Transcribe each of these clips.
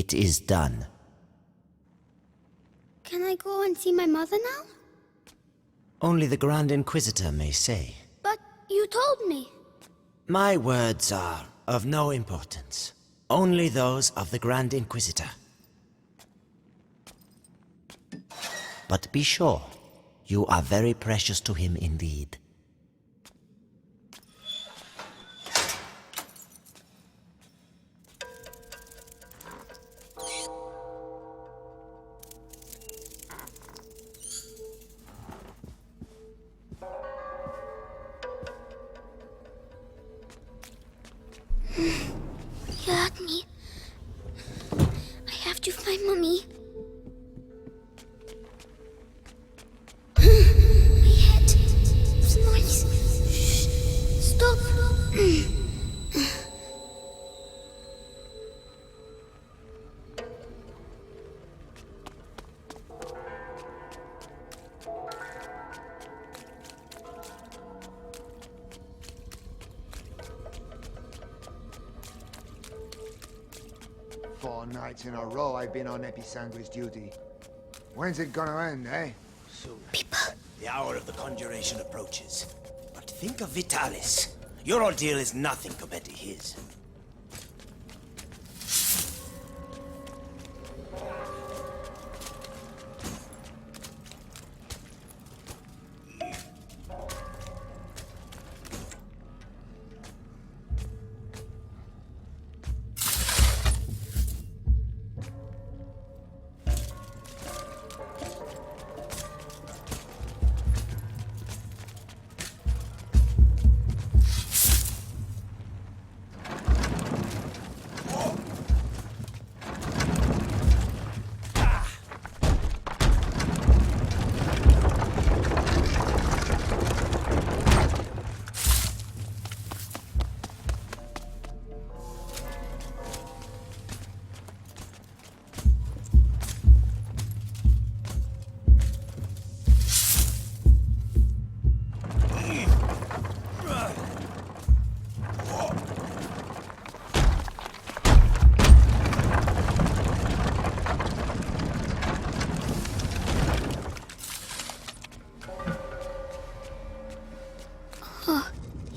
It is done. Can I go and see my mother now? Only the Grand Inquisitor may say. But you told me. My words are of no importance. Only those of the Grand Inquisitor. But be sure, you are very precious to him indeed. You hurt me. I have to find Mommy. My head. What's the noise? Shh. Stop. 4 nights in a row I've been on Episanguis duty. When's it gonna end, eh? Soon. People. The hour of the conjuration approaches. But think of Vitalis. Your ordeal is nothing compared to his.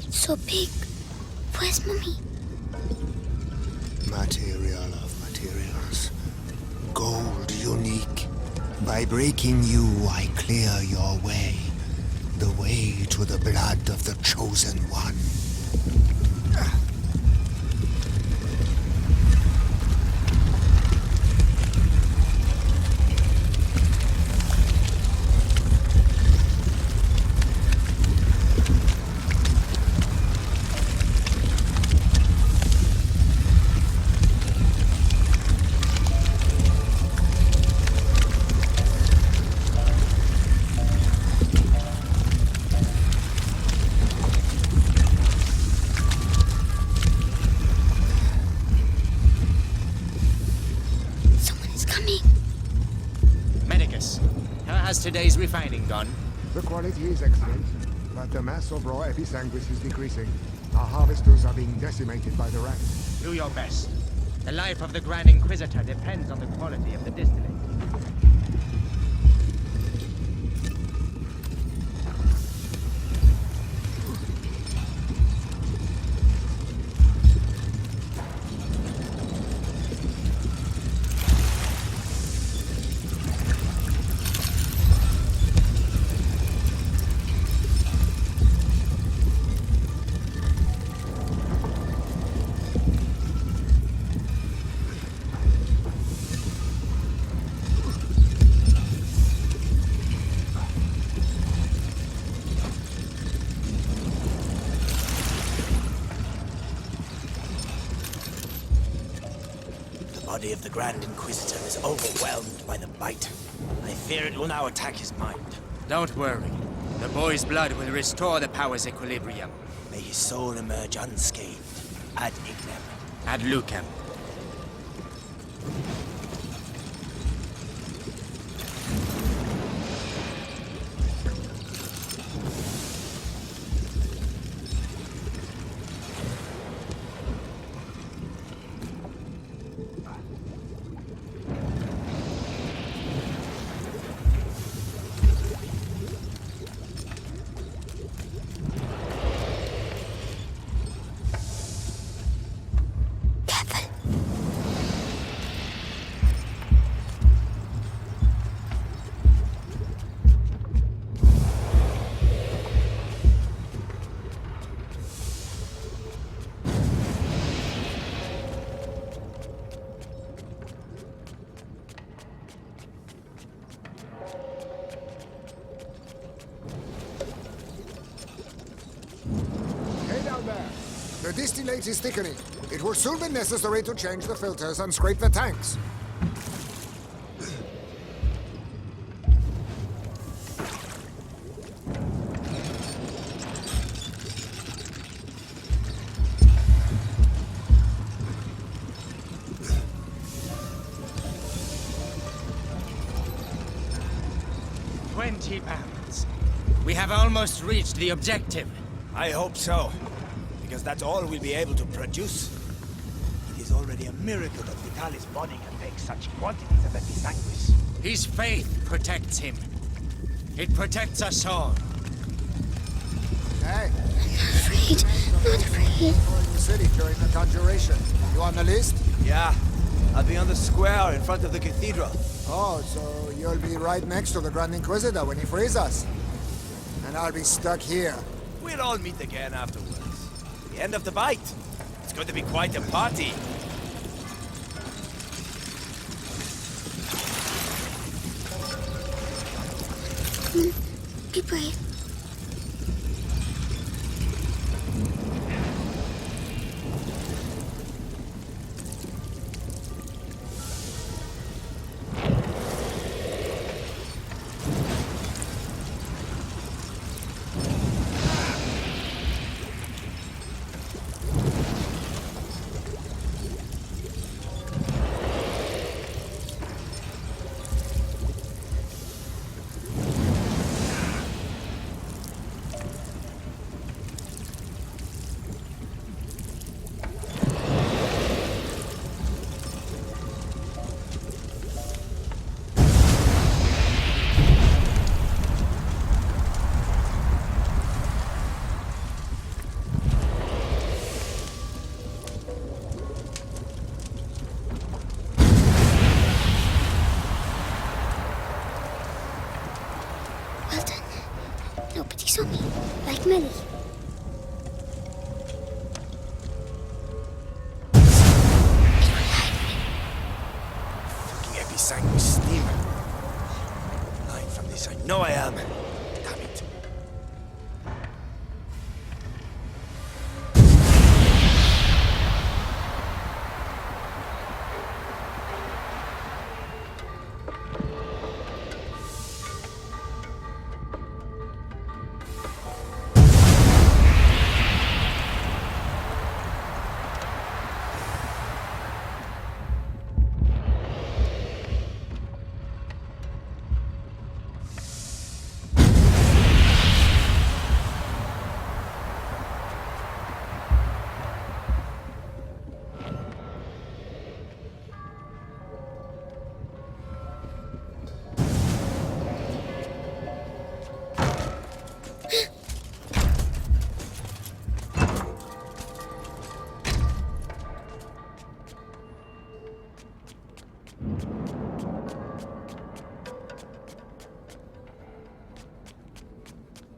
So big. Where's Mommy? Material of materials. Gold unique. By breaking you, I clear your way. The way to the blood of the Chosen One. Today's refining gone. The quality is excellent, but the mass of raw Episanguis is decreasing. Our harvesters are being decimated by the rats. Do your best. The life of the Grand Inquisitor depends on the quality of the distillate. The body of the Grand Inquisitor is overwhelmed by the bite. I fear it will now attack his mind. Don't worry. The boy's blood will restore the power's equilibrium. May his soul emerge unscathed. Ad ignem. Ad lucem. in there. The distillate is thickening. It will soon be necessary to change the filters and scrape the tanks. £20. We have almost reached the objective. I hope so, because that's all we'll be able to produce. It is already a miracle that Vitalis' body can take such quantities of episanguis. His faith protects him. It protects us all. Hey, Afraid. Not afraid. in the city during the conjuration. You on the list? Yeah, I'll be on the square in front of the cathedral. Oh, so you'll be right next to the Grand Inquisitor when he frees us. And I'll be stuck here. We'll all meet again afterwards. The end of the bite. It's going to be quite a party. Be brave. Well done. Nobody saw me, like Millie. Fucking episanguis steam. Lying from this, I know I am. Damn it.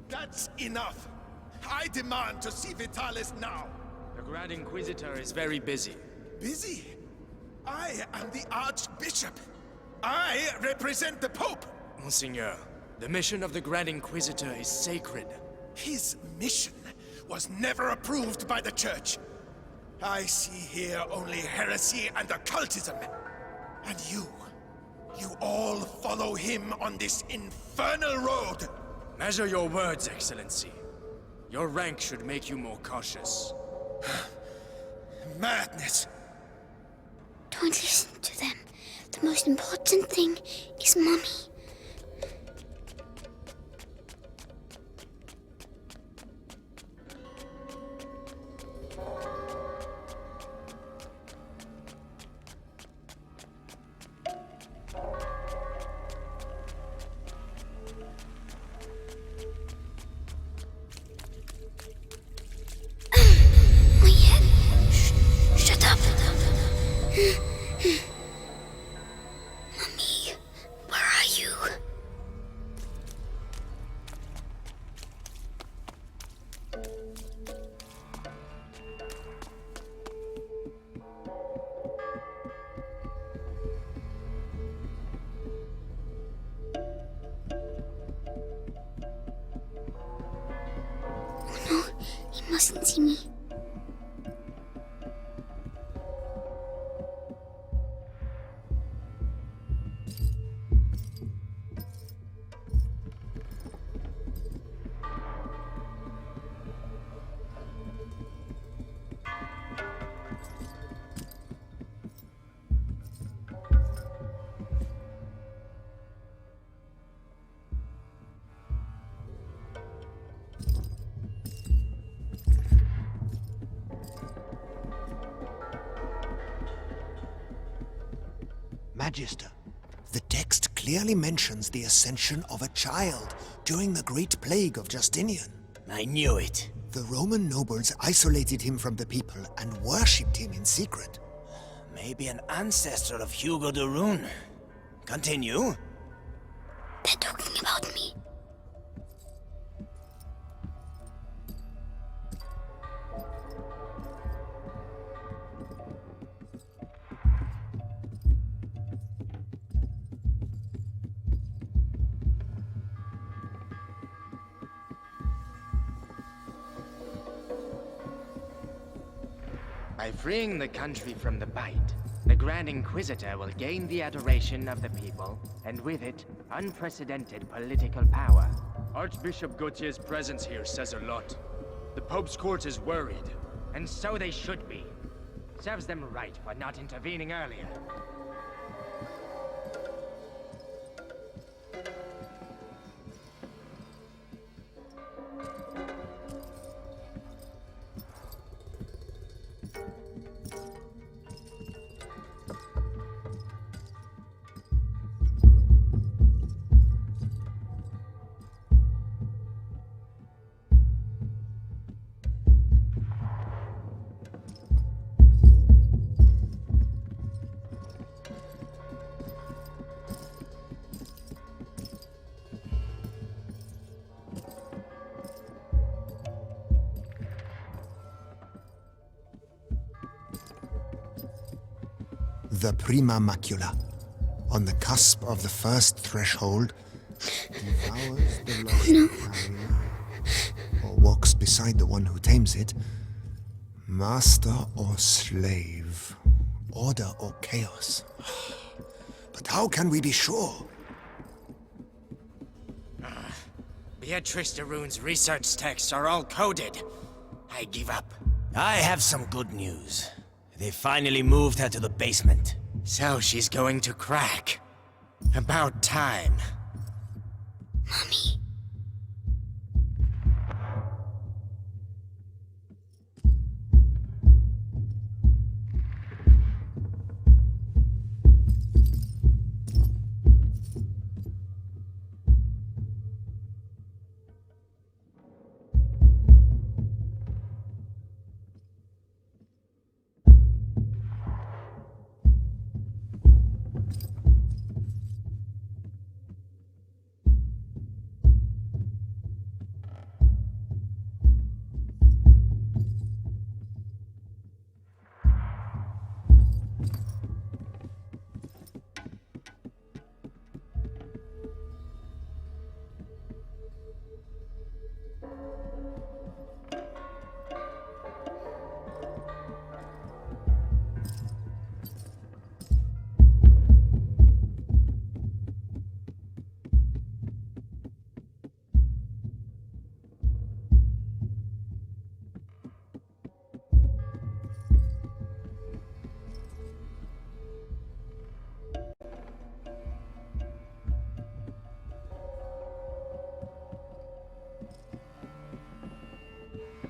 That's enough. I demand to see Vitalis now. The Grand Inquisitor is very busy. Busy? I am the Archbishop. I represent the Pope. Monseigneur, the mission of the Grand Inquisitor is sacred. His mission was never approved by the Church. I see here only heresy and occultism. And you all follow him on this infernal road. Measure your words, Excellency. Your rank should make you more cautious. Madness. Don't listen to them. The most important thing is Mummy. My head. Shut up. Mummy, where are you? Oh no, he mustn't see me. Magister. The text clearly mentions the ascension of a child during the Great Plague of Justinian. I knew it. The Roman nobles isolated him from the people and worshipped him in secret. Maybe an ancestor of Hugo de Rune. Continue. They're talking about me. By freeing the country from the Bite, the Grand Inquisitor will gain the adoration of the people, and with it, unprecedented political power. Archbishop Gautier's presence here says a lot. The Pope's court is worried. And so they should be. Serves them right for not intervening earlier. The Prima Macula, on the cusp of the first threshold, devours the lost carrier, or walks beside the one who tames it. Master or slave, order or chaos. But how can we be sure? Beatrice de Rune's research texts are all coded. I give up. I have some good news. They finally moved her to the basement. So she's going to crack. About time. Mommy.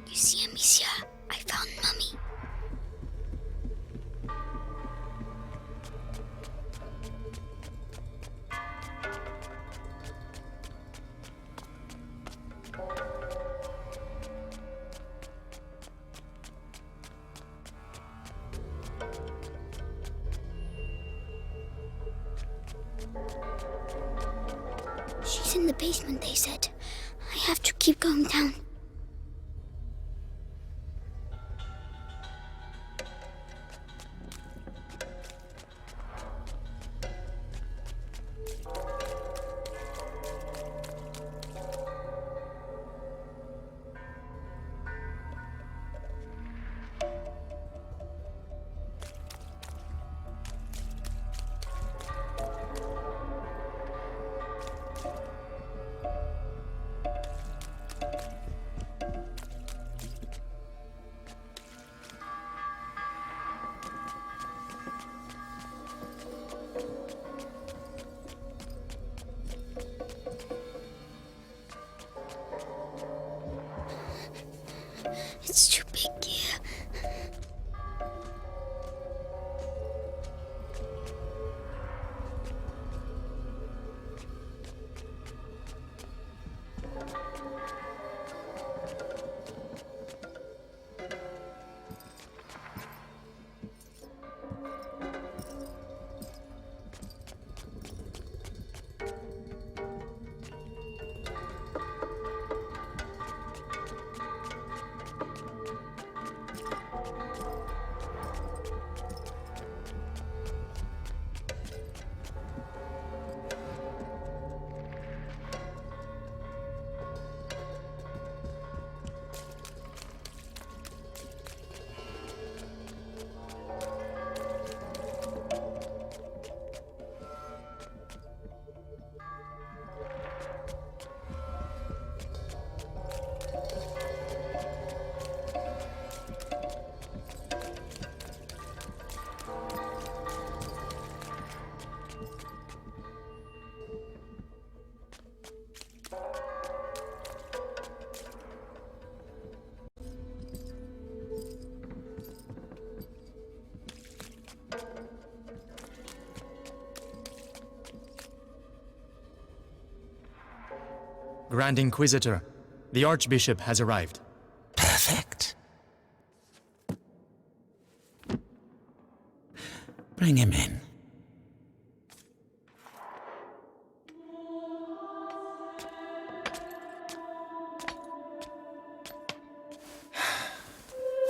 You see, Amicia, I found Mummy. She's in the basement, they said. I have to keep going down. It's too big here. Grand Inquisitor. The Archbishop has arrived. Perfect. Bring him in.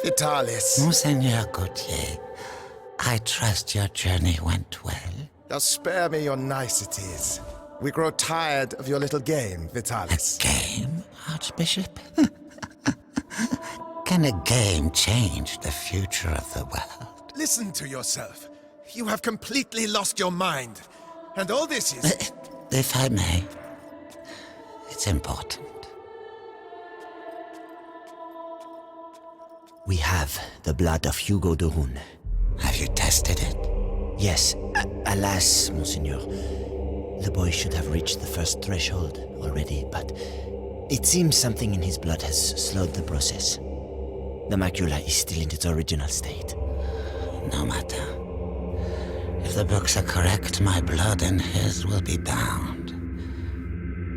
Vitalis, Monseigneur Gautier, I trust your journey went well. just spare me your niceties. We grow tired of your little game, Vitalis. Game, Archbishop? Can a game change the future of the world? Listen to yourself. You have completely lost your mind. And all this is... If I may, it's important. We have the blood of Hugo de Rune. Have you tested it? Yes, alas, Monseigneur. The boy should have reached the first threshold already, but it seems something in his blood has slowed the process. The macula is still in its original state. No matter. If the books are correct, my blood and his will be bound.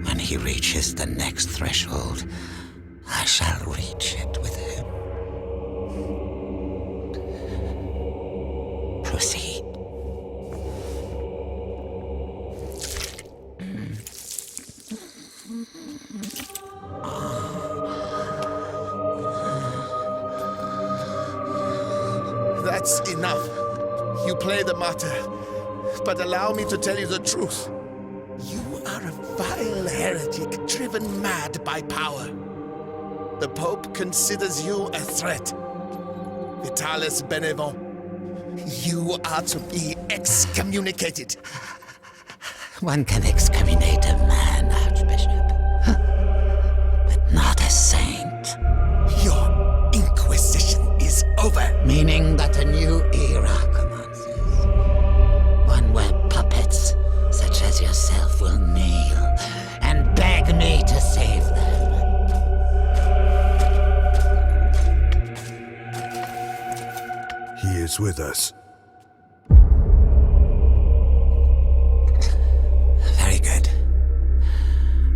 When he reaches the next threshold, I shall reach it with him. Proceed. That's enough. You play the martyr. But allow me to tell you the truth. You are a vile heretic driven mad by power. The Pope considers you a threat. Vitalis Benevent, you are to be excommunicated. One can excommunicate a man, Archbishop, but not a saint. Your inquisition is over. Meaning that a new era commences. One where puppets such as yourself will kneel and beg me to save them. He is with us. Very good.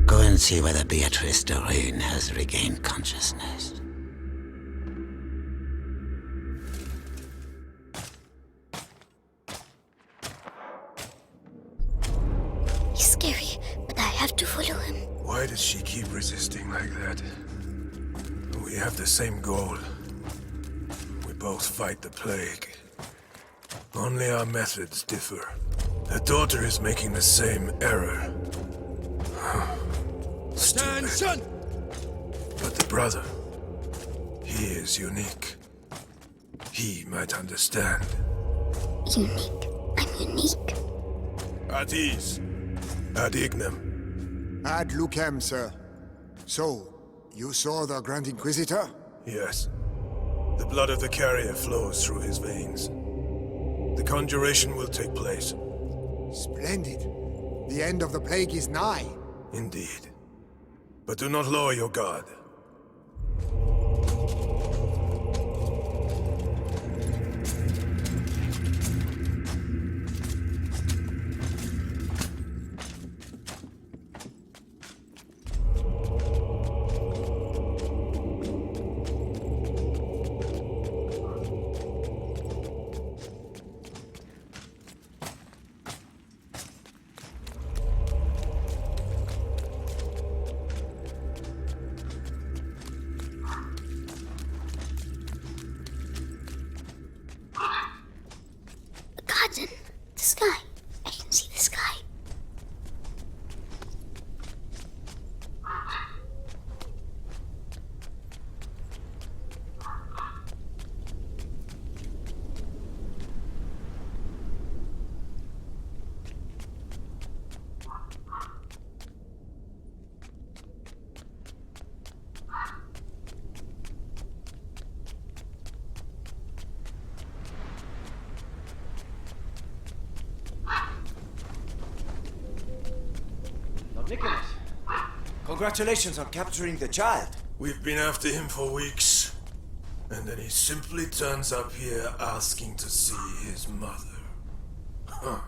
Go and see whether Beatrice de Rune has regained consciousness. He's scary, but I have to follow him. Why does she keep resisting like that? We have the same goal. We both fight the plague. Only our methods differ. Her daughter is making the same error. Stupid. Son! But the brother, he is unique. He might understand. Unique. I'm unique. At ease. Ad ignem. Ad lucem, sir. So, you saw the Grand Inquisitor? Yes. The blood of the carrier flows through his veins. The conjuration will take place. Splendid. The end of the plague is nigh. Indeed. But do not lower your guard. Garden. The sky. I can see the sky. Nicholas, congratulations on capturing the child. We've been after him for weeks. And then he simply turns up here asking to see his mother. Huh.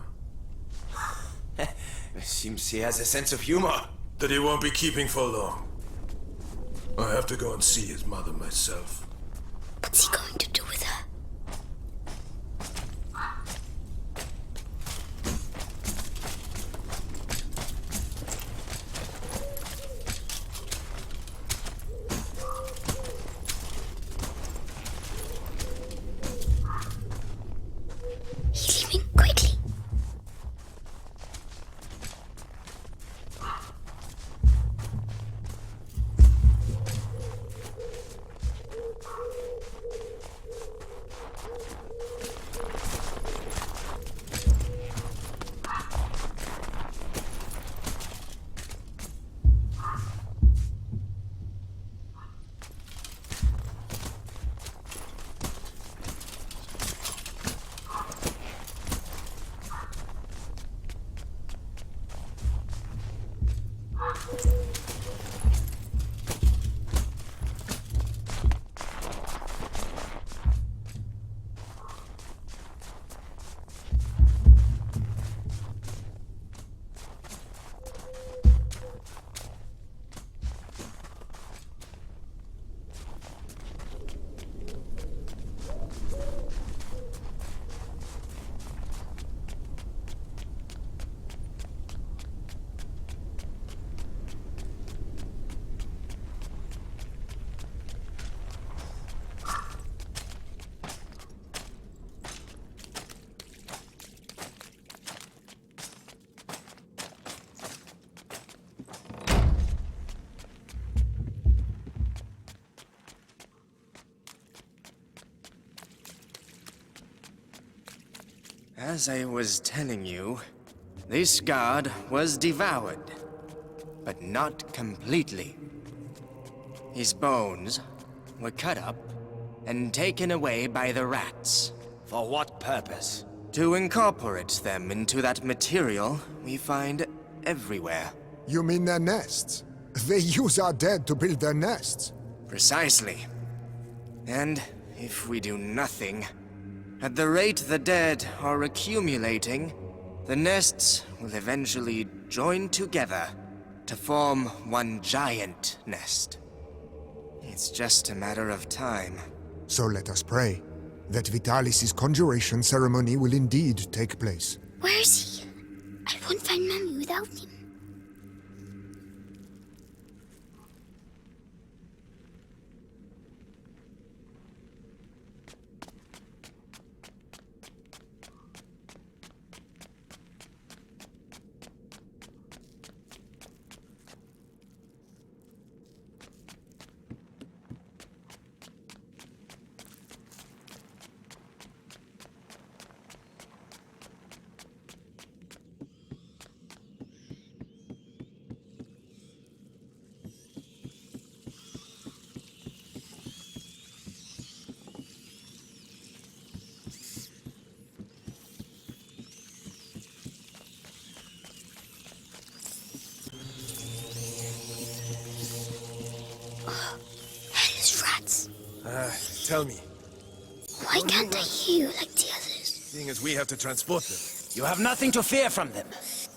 Seems he has a sense of humor. that he won't be keeping for long. I have to go and see his mother myself. What's he going to do with her? He's leaving quickly. As I was telling you, this guard was devoured, but not completely. His bones were cut up and taken away by the rats. For what purpose? To incorporate them into that material we find everywhere. You mean their nests? They use our dead to build their nests. Precisely. And if we do nothing, at the rate the dead are accumulating, the nests will eventually join together to form one giant nest. It's just a matter of time. So let us pray that Vitalis' conjuration ceremony will indeed take place. Where is he? I won't find Mummy without him. Hellish rats. Tell me, Why can't I hear you like the others? seeing as we have to transport them, You have nothing to fear from them.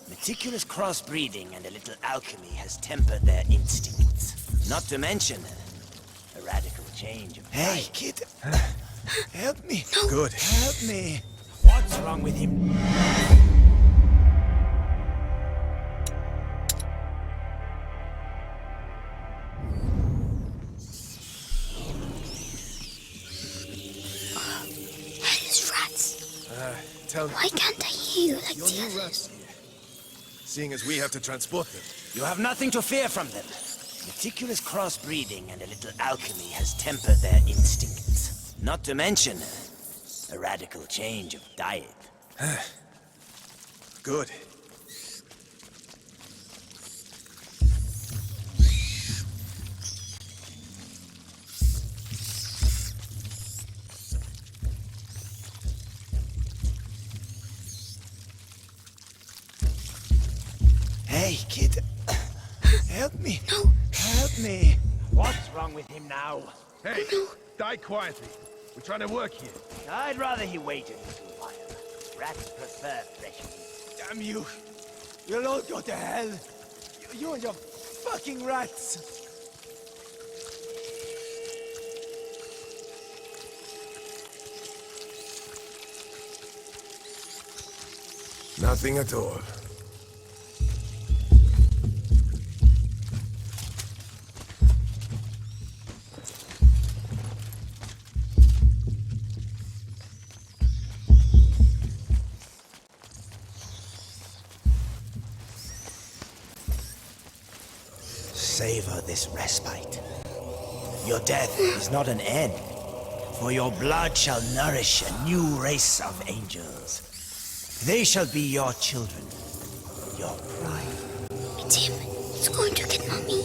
Meticulous crossbreeding and a little alchemy has tempered their instincts. Not to mention a radical change of Hey, diet. kid. Help me. No. Good. Help me. What's wrong with him? Hellish rats. Tell me, Why can't I hear you like you're the new others? rats here. Seeing as we have to transport them, You have nothing to fear from them. Meticulous crossbreeding and a little alchemy has tempered their instincts. Not to mention a radical change of diet. good. Hey, kid. Help me. No. Help me. What's wrong with him now? Hey, die quietly. We're trying to work here. I'd rather he waited a little while. Rats prefer fresh meat. Damn you. You'll all go to hell. You and your fucking rats! Nothing at all. Savor this respite. Your death is not an end, for your blood shall nourish a new race of angels. They shall be your children, your pride. It's him. He's going to get Mommy.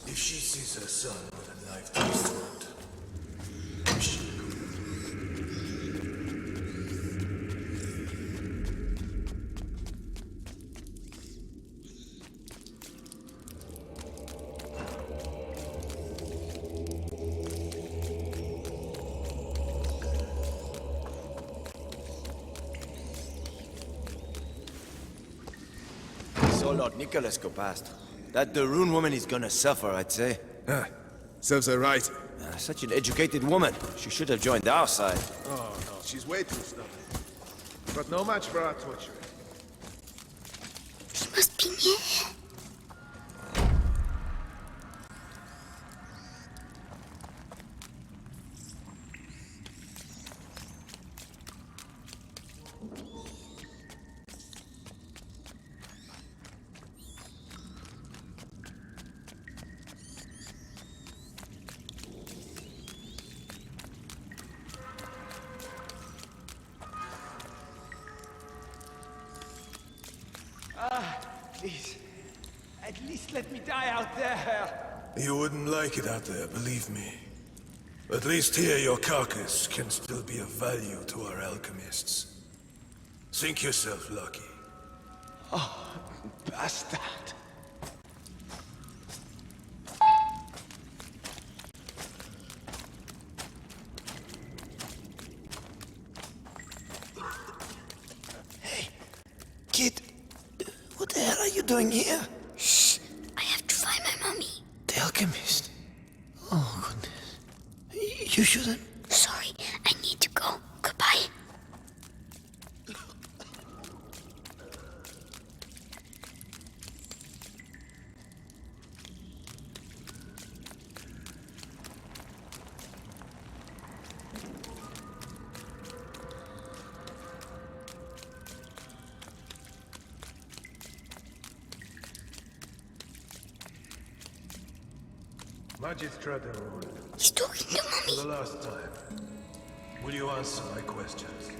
If she sees her son with a knife to his throat, she... Saw Lord Nicholas go past. That the Rune woman is gonna suffer, I'd say. Ah, serves her right. Such an educated woman. She should have joined our side. Oh, no, she's way too stubborn. But no match for our torture. He must be near. Please, at least let me die out there. You wouldn't like it out there, believe me. At least here your carcass can still be of value to our alchemists. Think yourself lucky. Bastard. Hey, kid. What the hell are you doing here? Shh. I have to find my Mommy. The alchemist. Oh, goodness. You shouldn't. Sorry, I need to go. Goodbye. Magistrate Rune, He's talking to for Mommy. the last time, will you answer my questions?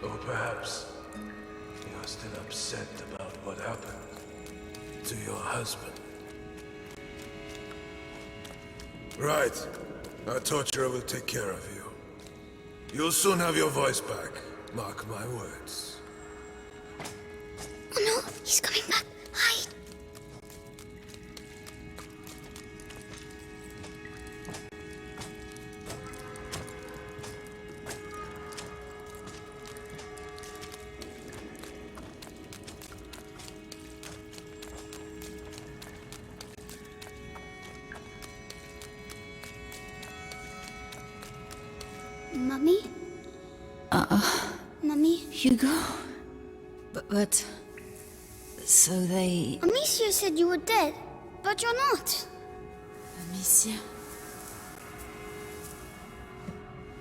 Or perhaps you're still upset about what happened to your husband. Right. Our torturer will take care of you. You'll soon have your voice back. Mark my words. Oh no, he's coming back. Hide. Mommy? Mommy? Hugo? But... So they... Amicia said you were dead, but you're not. Amicia...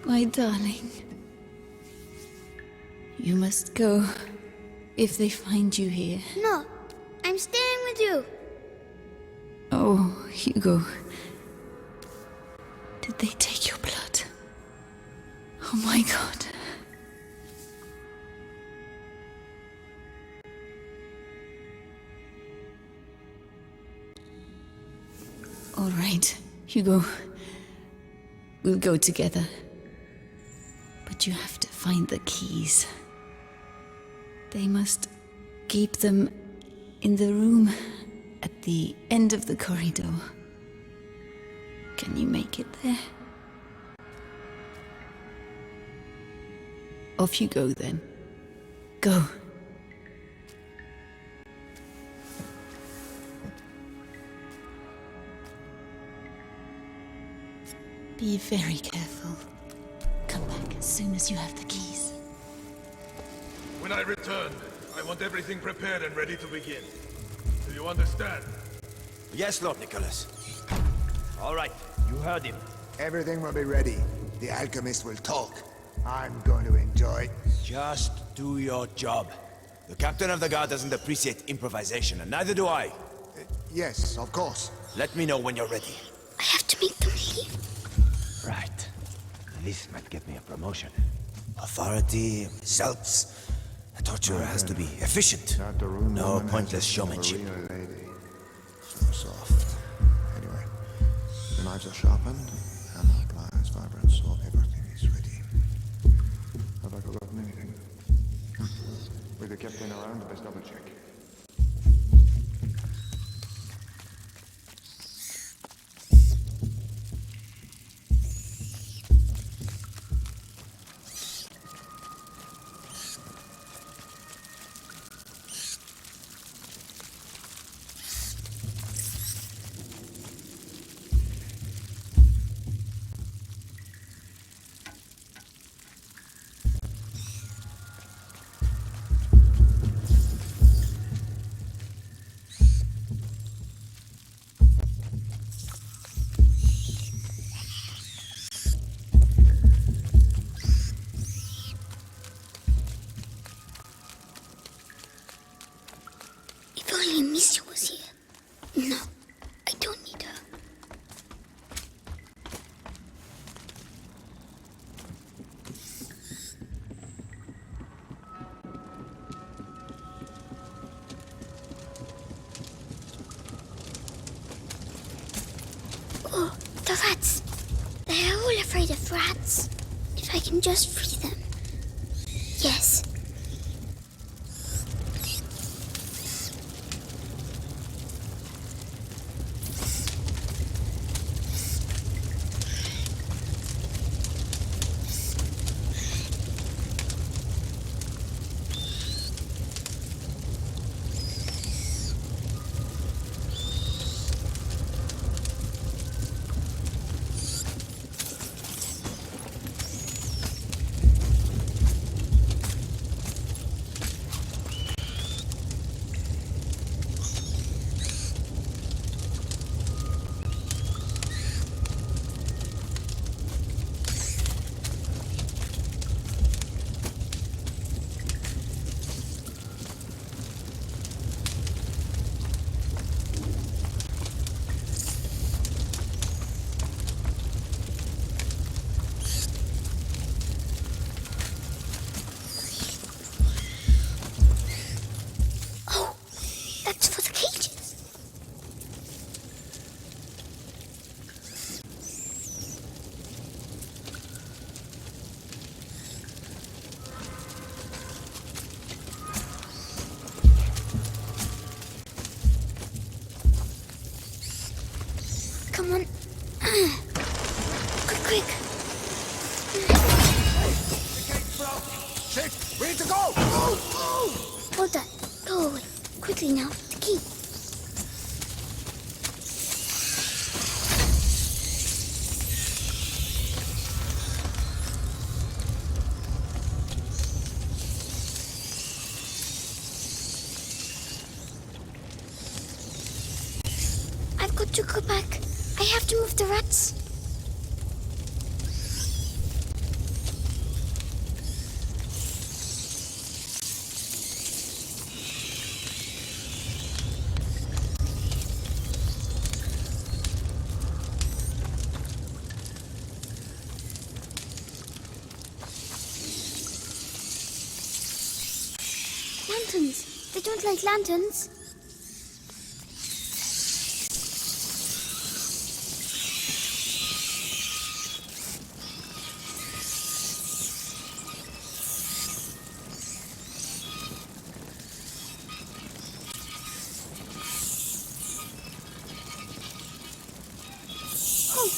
My darling... You must go if they find you here. No, I'm staying with you. Oh, Hugo... Did they take your blood? Oh my god. All right, Hugo. We'll go together. But you have to find the keys. They must keep them in the room at the end of the corridor. Can you make it there? Off you go then. Go. Be very careful. Come back as soon as you have the keys. When I return, I want everything prepared and ready to begin. Do you understand? Yes, Lord Nicholas. All right, you heard him. Everything will be ready. The alchemist will talk. I'm going to enjoy. Just do your job. The captain of the guard doesn't appreciate improvisation, and neither do I. Yes, of course. Let me know when you're ready. I have to make them leave. Right. This might get me a promotion. Authority, results. A torturer has to be efficient. No pointless showmanship. So soft. Anyway, the knives are sharpened, hammer, pliers, vibrant saw, everything is ready. Have I forgotten anything? With the captain around, let's double check. If only Amicia was here. No, I don't need her. Oh, the rats. They're all afraid of rats. If I can just free them. Yes. That's for the cages. Come on. Quick. Shit! We need to go! Move! Hold that. Go away. Quickly now. The key. I've got to go back. I have to move the rats. Lanterns. They don't like lanterns. Oh,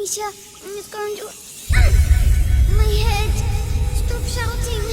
Amicia, it's going to... My head! Stop shouting!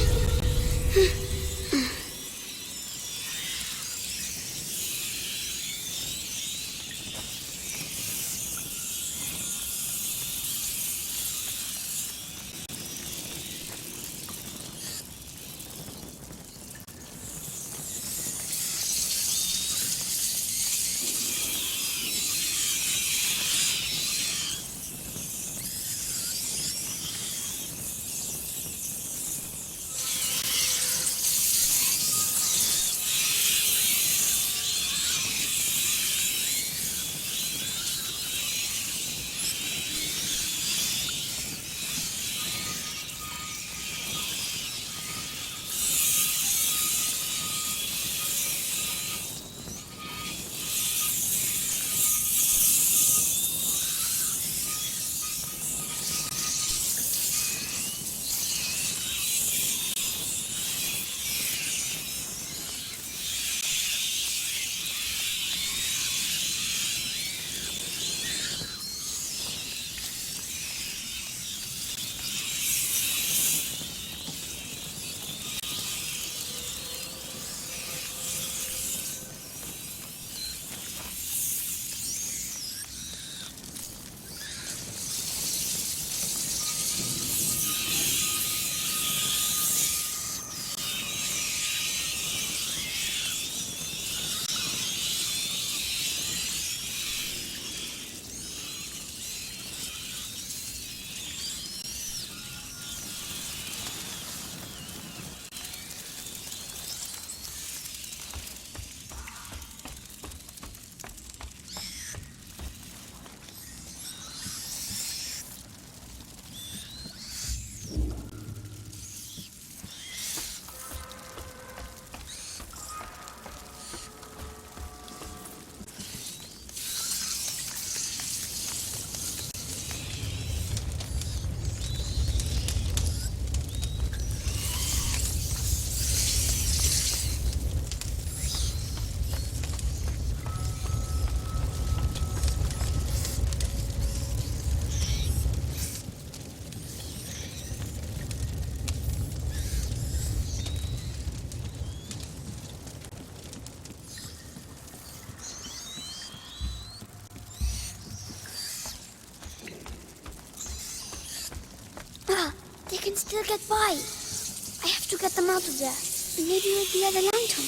They can still get by. I have to get them out of there. Maybe with the other lantern.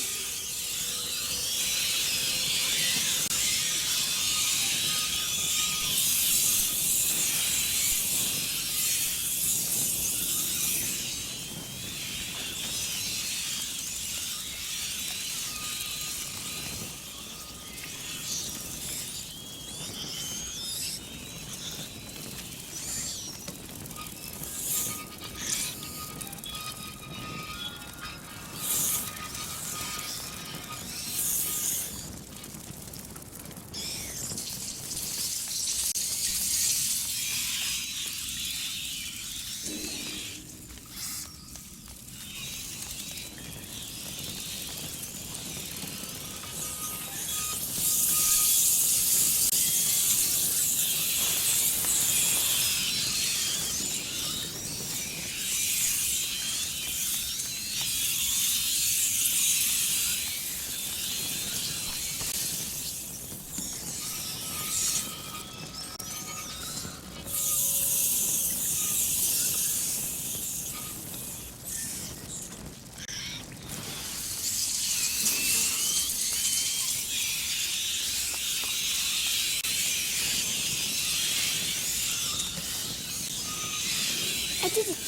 I did it,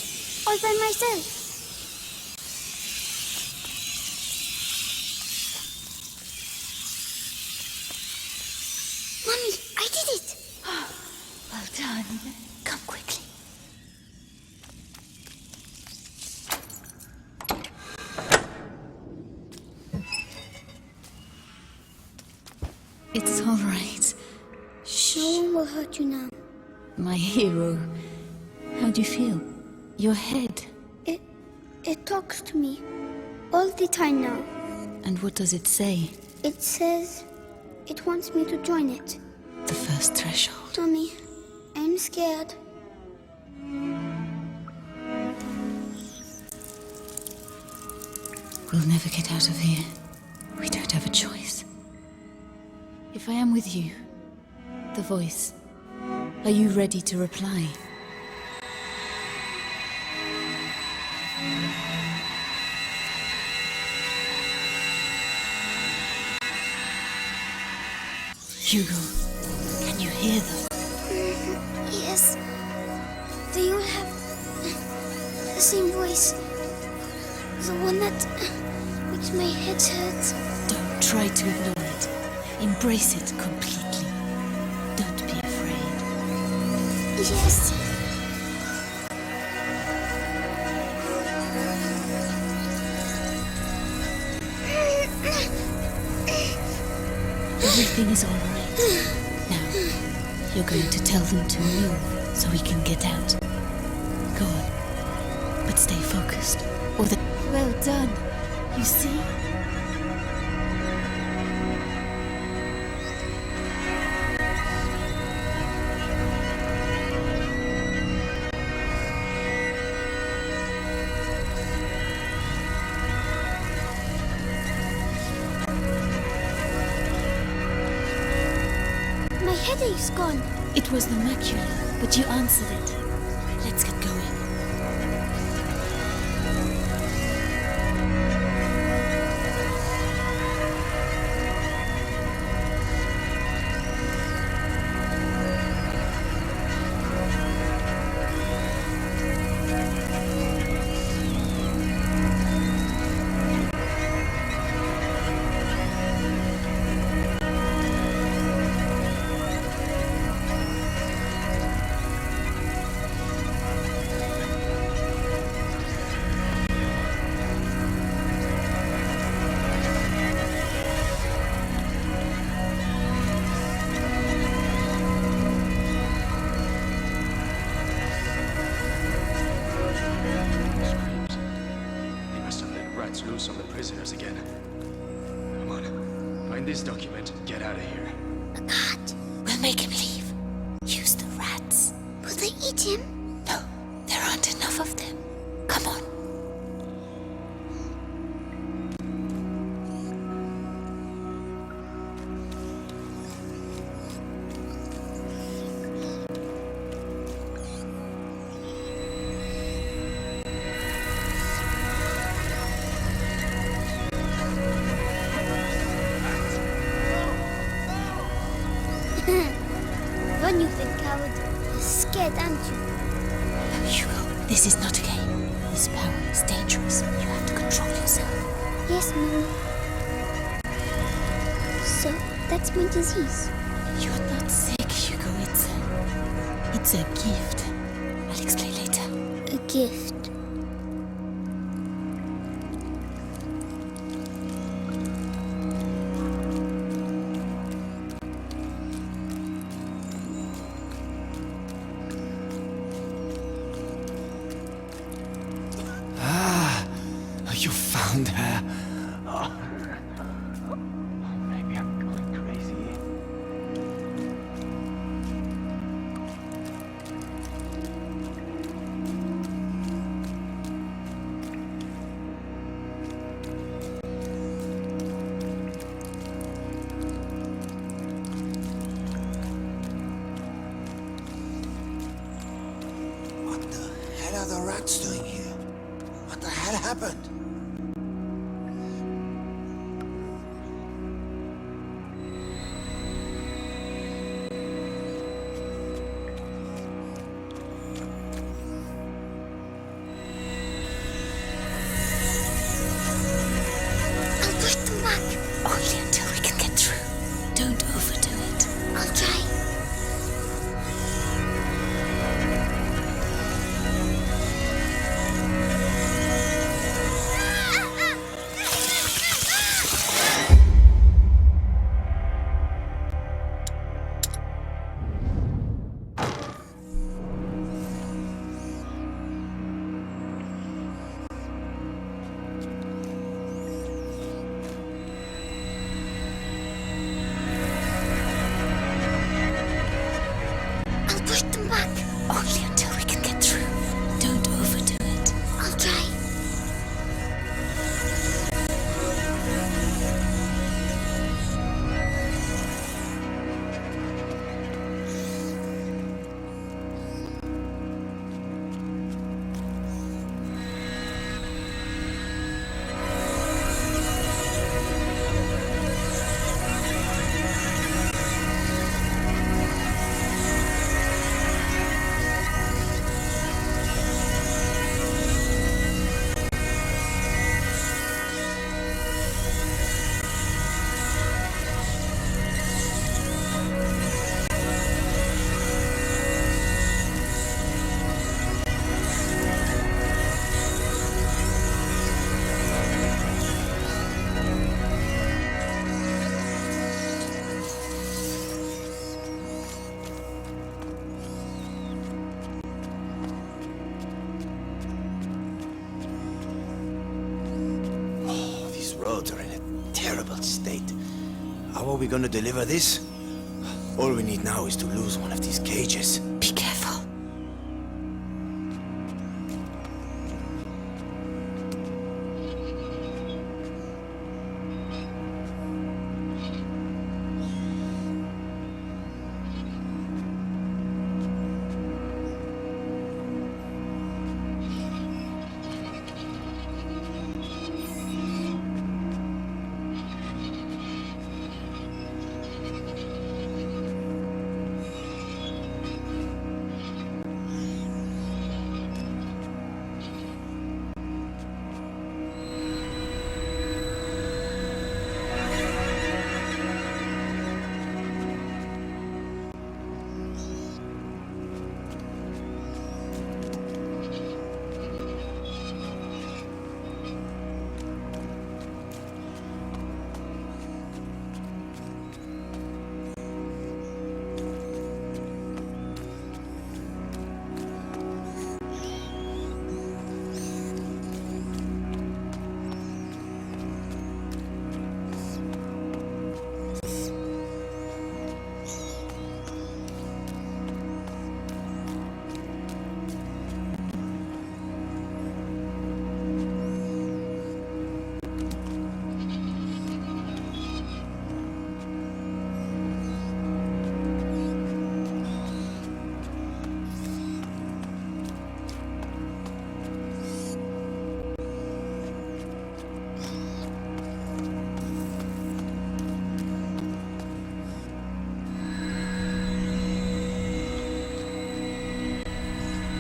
all by myself. Mommy, I did it! Well done. Come quickly. It's all right. No one will hurt you now. My hero. How do you feel? Your head. It talks to me. All the time now. And what does it say? It says it wants me to join it. The first threshold. Mommy, I'm scared. We'll never get out of here. We don't have a choice. If I am with you, the voice, are you ready to reply? Hugo, can you hear them? Yes. They all have the same voice. The one that makes my head hurt. Don't try to ignore it. Embrace it completely. Don't be afraid. Yes. Everything is all right. Now, you're going to tell them to move so we can get out. Go on. But stay focused. Or the... Well done. You see? My headache's gone. It was the macula, but you answered it. Let's get going. Screams. They must have let rats loose on the prisoners again. Come on. Find this document and get out of here. A cat. We'll make him leave. Use the rats. Will they eat him? No, there aren't enough of them. Come on. Run, you big coward. You're scared, aren't you? Hugo, this is not a game. This power is dangerous. You have to control yourself. Yes, Mommy. So, that's my disease. You're not sick, Hugo. It's a gift. I'll explain later. A gift. You found her. Maybe I'm going crazy. What the hell are the rats doing here? What the hell happened? I'll push them back. Only until we can get through. Don't overdo it. I'll try. How are we gonna deliver this? All we need now is to lose one of these cages. Be careful.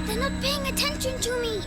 They're not paying attention to me.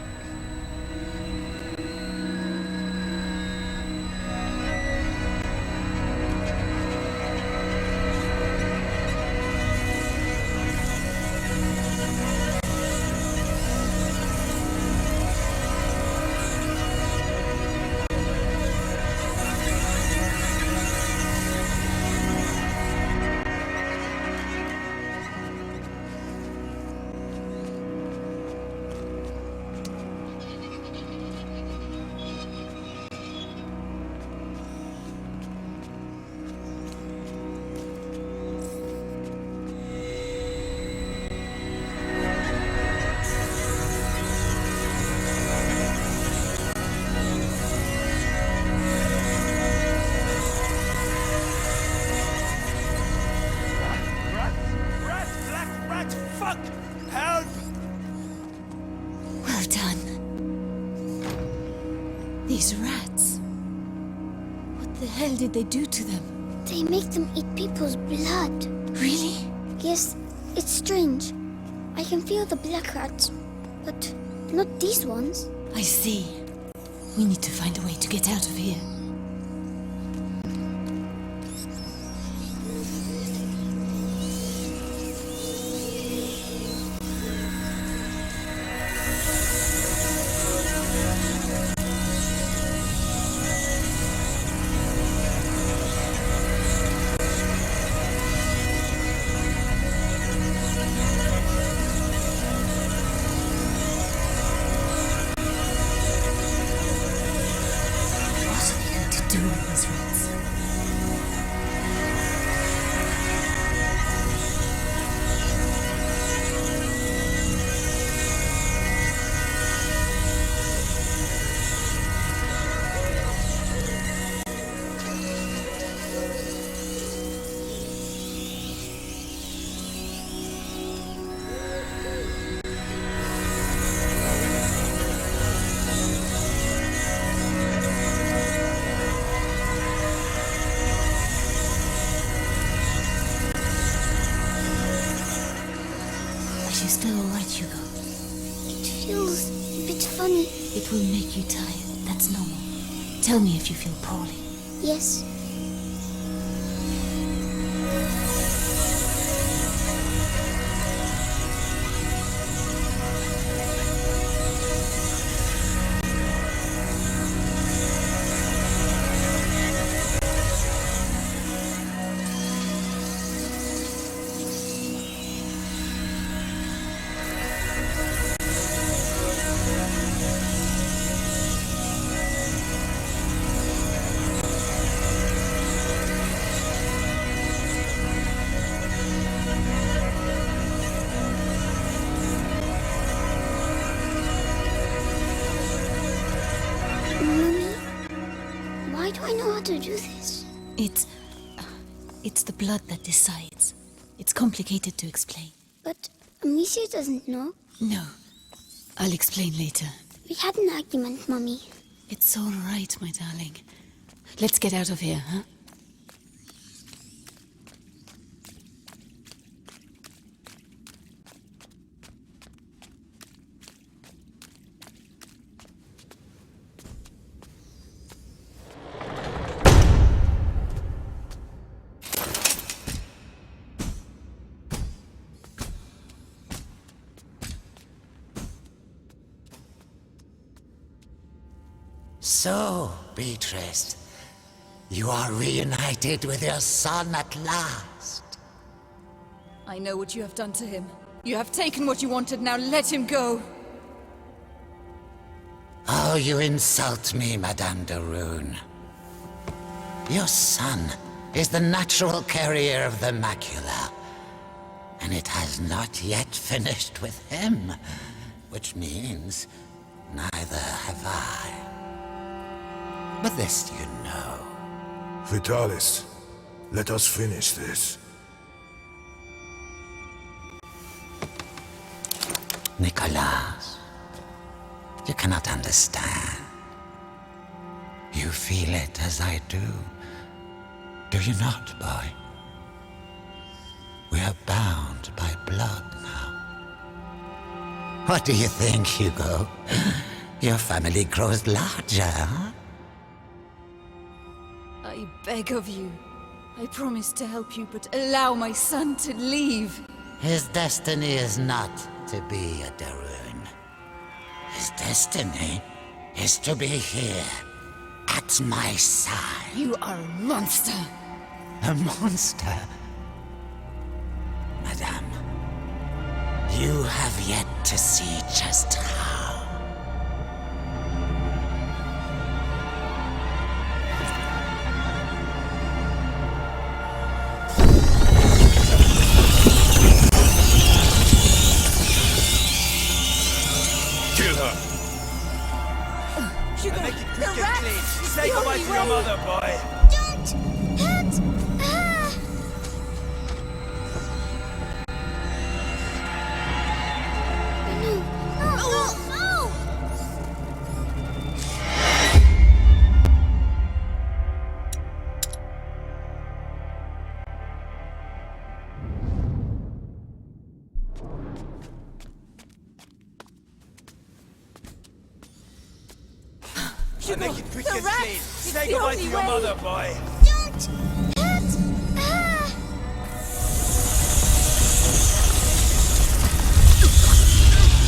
Fuck! Help! Well done. These rats. What the hell did they do to them? They make them eat people's blood. Really? Yes, it's strange. I can feel the black rats, but not these ones. I see. We need to find a way to get out of here. Still all right, Hugo? It feels a bit funny. It will make you tired. That's normal. Tell me if you feel poorly. Yes. Mommy, why do I know how to do this? It's the blood that decides. It's complicated to explain. But Amicia doesn't know. No. I'll explain later. We had an argument, Mommy. It's all right, my darling. Let's get out of here, huh? So, Beatrice, you are reunited with your son at last. I know what you have done to him. You have taken what you wanted, now let him go! Oh, you insult me, Madame de Rune. Your son is the natural carrier of the macula, and it has not yet finished with him, which means neither have I. But this you know. Vitalis, let us finish this. Nicholas, you cannot understand. You feel it as I do. Do you not, boy? We are bound by blood now. What do you think, Hugo? Your family grows larger, huh? I beg of you. I promise to help you, but allow my son to leave. His destiny is not to be a de Rune. His destiny is to be here, at my side. You are a monster. A monster? Madame, you have yet to see just how. Kill her! Hugo, Make it quick the and rats! clean. It's Say the goodbye only to your way. mother, boy. Don't hurt! Ah! No, no, no, no! And make it quick the and rats! clean. It's Say the goodbye to only your way. mother, boy. Don't hurt! Ah!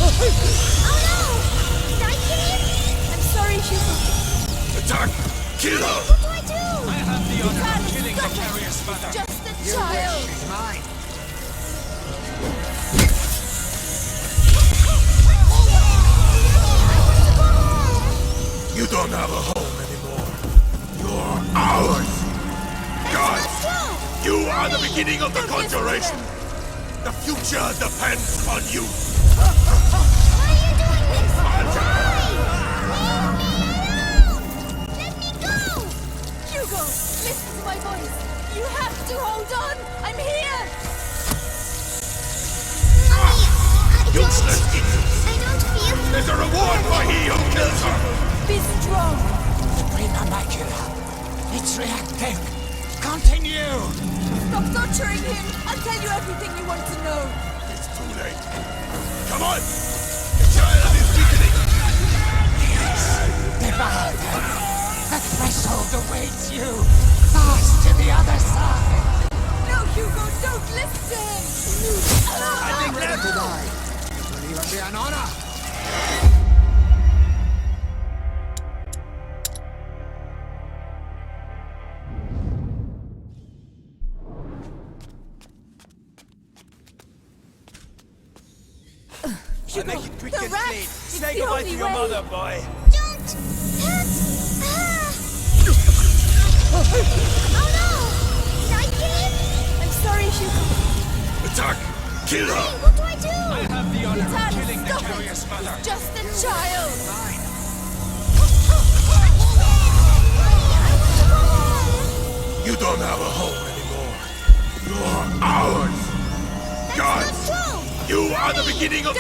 Oh no! Did I kill him? I'm sorry, Hugo. Attack! Kill her! What do I do? I have the honor Vitalis, of killing the stop it. carrier's mother. Just a child! She's mine. You don't have a home anymore. You're ours! God! You are the beginning of the conjuration! The future depends on you! Why are you doing this? Why? Leave me alone! Let me go! Hugo, listen to my voice. You have to hold on. I'm here. Mommy, Useless idiot! I don't feel... There's a reward for he who kills her! Be strong. Prima macula. It's reacting. Continue! Stop torturing him. I'll tell you everything you want to know. It's too late. Come on! The child is weakening! Devour them. The threshold awaits you. Pass to the other side. No, Hugo, don't listen to him. I think that's... die. It will even be an honor. And make it quick the and rats! clean. It's Say the goodbye only to your way. mother, boy. Don't hurt! Ah! Oh no! Did I kill him? I'm sorry, Hugo. Attack! Kill her! Hey, what do I do? I have the honor of Vitalis, killing the stop carrier's it. mother. He's just a child. Ah!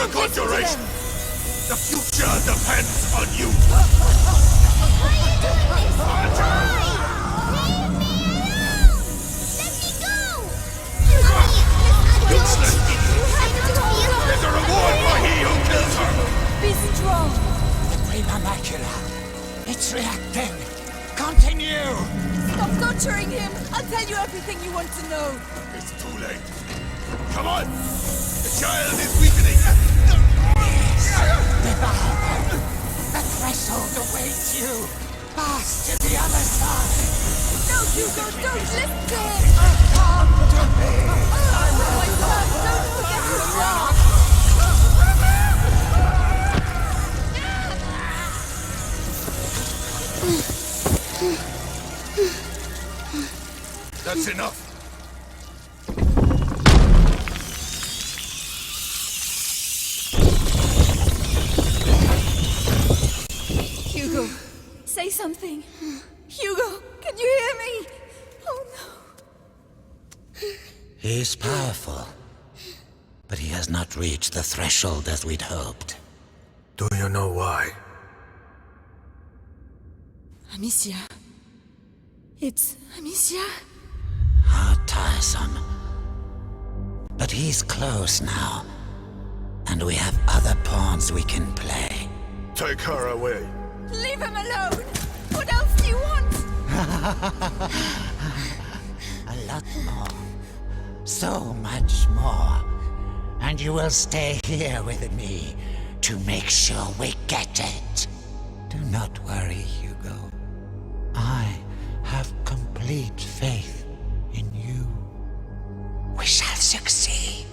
the conjuration! The future depends on you! Why are you doing this? Why? Leave me alone! Let me go! Useless idiot! I don't feel There's a reward for he who kills her! Be strong! The Prima Macula. It's reacting. Continue! Stop torturing him! I'll tell you everything you want to know! It's too late. Come on! The child is weakening! Devour them. The threshold awaits you. Pass to the other side. No, Hugo, don't listen to him! Come to me. Oh, my son, don't forget your wrong! That's enough. Hugo, say something. Hugo, can you hear me? Oh no. He is powerful, but he has not reached the threshold as we'd hoped. Do you know why? Amicia. It's Amicia. How tiresome. But he's close now, and we have other pawns we can play. Take her away. Leave him alone! What else do you want? A lot more. So much more. And you will stay here with me to make sure we get it. Do not worry, Hugo. I have complete faith in you. We shall succeed.